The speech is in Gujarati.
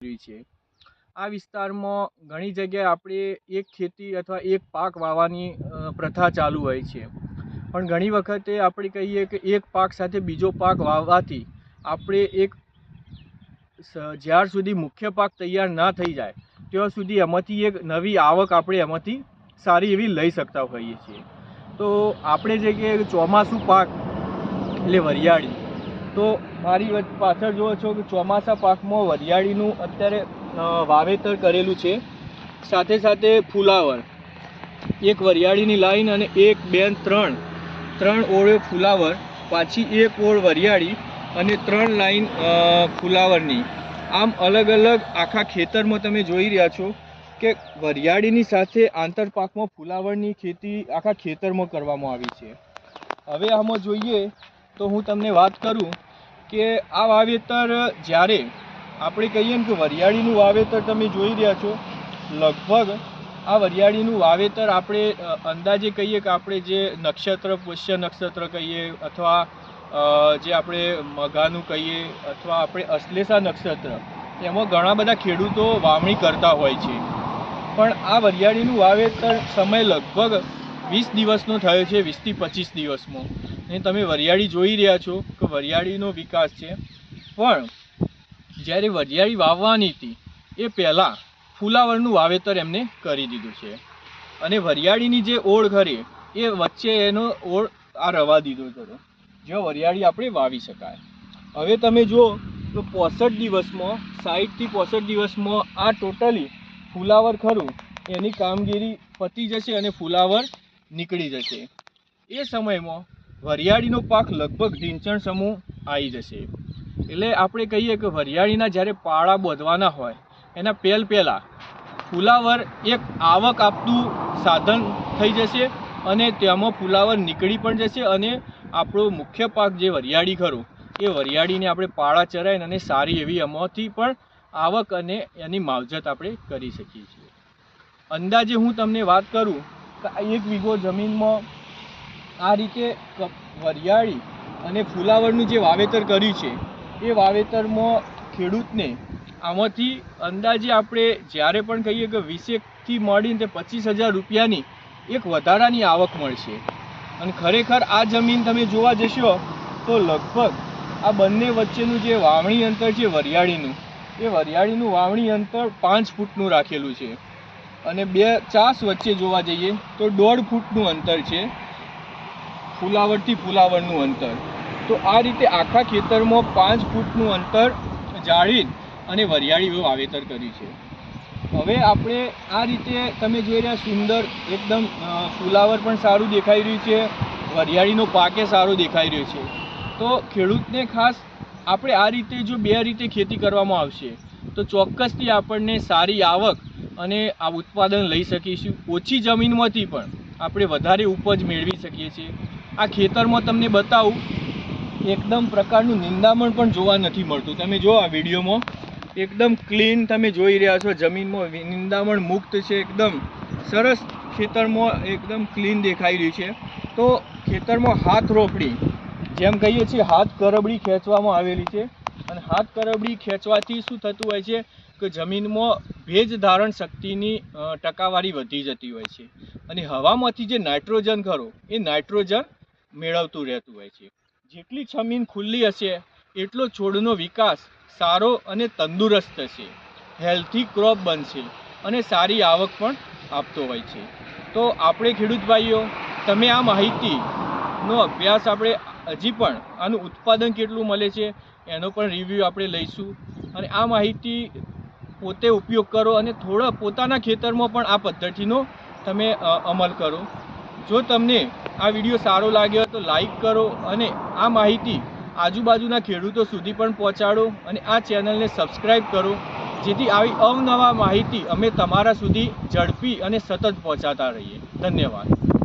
રહ્યું છે। આ વિસ્તારમાં ઘણી જગ્યાએ આપણે એક ખેતી અથવા એક પાક વાવવાની પ્રથા ચાલુ હોય છે, પણ ઘણી વખતે આપણે કહીએ કે એક પાક સાથે બીજો પાક વાવવાથી આપણે જ્યાર સુધી મુખ્ય પાક તૈયાર ના થઈ જાય ત્યાં સુધી એમાંથી એક નવી આવક આપણે એમાંથી સારી એવી લઈ શકતા હોઈએ છીએ। તો આપણે જે કે ચોમાસું પાક એટલે વરિયાળી, તો મારી પાછળ જુઓ છો કે ચોમાસા પાકમાં વરિયાળીનું અત્યારે વાવેતર કરેલું છે। સાથે સાથે ફુલાવર, એક વરિયાળીની લાઈન અને એક બે ત્રણ ઓળે ફુલાવર, પાછી એક ઓળ વરિયાળી અને 3 લાઈન ફુલાવરની, આમ અલગ અલગ આખા ખેતરમાં તમે જોઈ રહ્યા છો કે વરિયાળીની સાથે આંતરપાકમાં ફુલાવરની ખેતી આખા ખેતરમાં કરવામાં આવી છે। હવે આમાં જોઈએ તો હું તમને વાત કરું કે આ વાવેતર જ્યારે આપણે કહીએ ને કે વરિયાળીનું વાવેતર તમે જોઈ રહ્યા છો, લગભગ આ વરિયાળીનું વાવેતર આપણે અંદાજે કહીએ કે આપણે જે નક્ષત્ર પુષ્ય નક્ષત્ર કહીએ અથવા જે આપણે મઘાનું કહીએ અથવા આપણે અશ્લેષા નક્ષત્ર, એમાં ઘણા બધા ખેડૂતો વાવણી કરતા હોય છે। પણ આ વરિયાળીનું વાવેતર સમય લગભગ 20 દિવસનો થયો છે, 20 થી 25 દિવસમાં, અને તમે વરિયાળી જોઈ રહ્યા છો કે વરિયાળીનો વિકાસ છે। પણ જ્યારે વરિયાળી વાવવાની હતી એ પહેલાં ફુલાવરનું વાવેતર એમને કરી દીધું છે, અને વરિયાળીની જે ઓળ ખરી એ વચ્ચે એનો ઓળ આ રવા દીધો હતો, જો વરિયાળી આપણે વાવી શકાય। હવે તમે જુઓ તો 65 દિવસમાં 60 થી 65 દિવસમાં આ ટોટલી ફુલાવર ખરું એની કામગીરી પતી જશે અને ફુલાવર નીકળી જશે। એ સમયમાં વરિયાળીનો પાક લગભગ ઢીંચણ સમૂહ આવી જશે। એટલે આપણે કહીએ કે વરિયાળીના જ્યારે પાળા બાંધવાના હોય એના પહેલાં ફુલાવર એક આવક આપતું સાધન થઈ જશે, અને તેમાં ફુલાવર નીકળી પણ જશે, અને આપણો મુખ્ય પાક જે વરિયાળી ખરું એ વરિયાળીને આપણે પાળા ચરાવીને અને સારી એવી એમાંથી પણ આવક અને એની માવજત આપણે કરી શકીએ છીએ। અંદાજે હું તમને વાત કરું કે 1 વીઘો જમીનમાં આ રીતે વરિયાળી અને ફુલાવરનું જે વાવેતર કર્યું છે એ વાવેતરમાં ખેડૂતને આમાંથી અંદાજે આપણે જ્યારે પણ કહીએ કે 20 થી માંડીને 25,000 રૂપિયાની એક વધારાની આવક મળશે। અને ખરેખર આ જમીન તમે જોવા જશો તો લગભગ આ બંને વચ્ચેનું જે વાવણી અંતર છે વરિયાળીનું, એ વરિયાળીનું વાવણી અંતર 5 ફૂટનું રાખેલું છે, અને 2 ચાસ વચ્ચે જોવા જઈએ તો 1.5 ફૂટનું અંતર છે ફુલાવરથી ફુલાવરનું અંતર। તો આ રીતે આખા ખેતરમાં 5 ફૂટનું અંતર જાળવી અને વરિયાળી વાવેતર કર્યું છે। હવે આપણે આ રીતે તમે જોઈ રહ્યા સુંદર એકદમ ફુલાવર પણ સારું દેખાઈ રહ્યું છે, વરિયાળીનો પાકે સારો દેખાઈ રહ્યો છે। તો ખેડૂતને ખાસ આપણે આ રીતે જો 2 રીતે ખેતી કરવામાં આવશે તો ચોક્કસથી આપણને સારી આવક અને આ ઉત્પાદન લઈ શકીશું। ઓછી જમીનમાંથી પણ આપણે વધારે ઉપજ મેળવી શકીએ છીએ। આ ખેતરમાં તમને બતાવું એકદમ પ્રકારનું નિંદામણ પણ જોવા નથી મળતું। તમે જો આ વિડીયોમાં એકદમ ક્લીન તમે જોઈ રહ્યા છો, જમીનમાં નિંદામણ મુક્ત છે, એકદમ સરસ ખેતરમાં એકદમ ક્લીન દેખાઈ રહ્યું છે। તો ખેતરમાં હાથ રોપડી જેમ કહીએ છીએ હાથ કરબડી ખેંચવામાં આવેલી છે, અને હાથ કરબડી ખેંચવાથી શું થતું હોય છે કે જમીનમાં ભેજ ધારણ શક્તિની ટકાવારી વધી જતી હોય છે, અને હવામાંથી જે નાઇટ્રોજન ખરો એ નાઇટ્રોજન મેળવતું રહેતું હોય છે। જેટલી જમીન ખુલ્લી હશે એટલો છોડનો વિકાસ સારો અને તંદુરસ્ત થશે, હેલ્થી ક્રોપ બનશે અને સારી આવક પણ આપતો હોય છે। તો આપણે ખેડૂત ભાઈઓ, તમે આ માહિતીનો અભ્યાસ આપણે હજી પણ આનું ઉત્પાદન કેટલું મળે છે એનો પણ રિવ્યૂ આપણે લઈશું, અને આ માહિતી પોતે ઉપયોગ કરો અને થોડા પોતાના ખેતરમાં પણ આ પદ્ધતિનો તમે અમલ કરો। જો તમને આ વિડીયો સારો લાગ્યો તો લાઈક કરો, અને આ માહિતી આજુબાજુના ખેડૂતો સુધી પણ પહોંચાડો, અને આ ચેનલને સબસ્ક્રાઈબ કરો, જેથી આવી અવનવા માહિતી અમે તમારા સુધી ઝડપી અને સતત પહોંચાડતા રહીએ। ધન્યવાદ।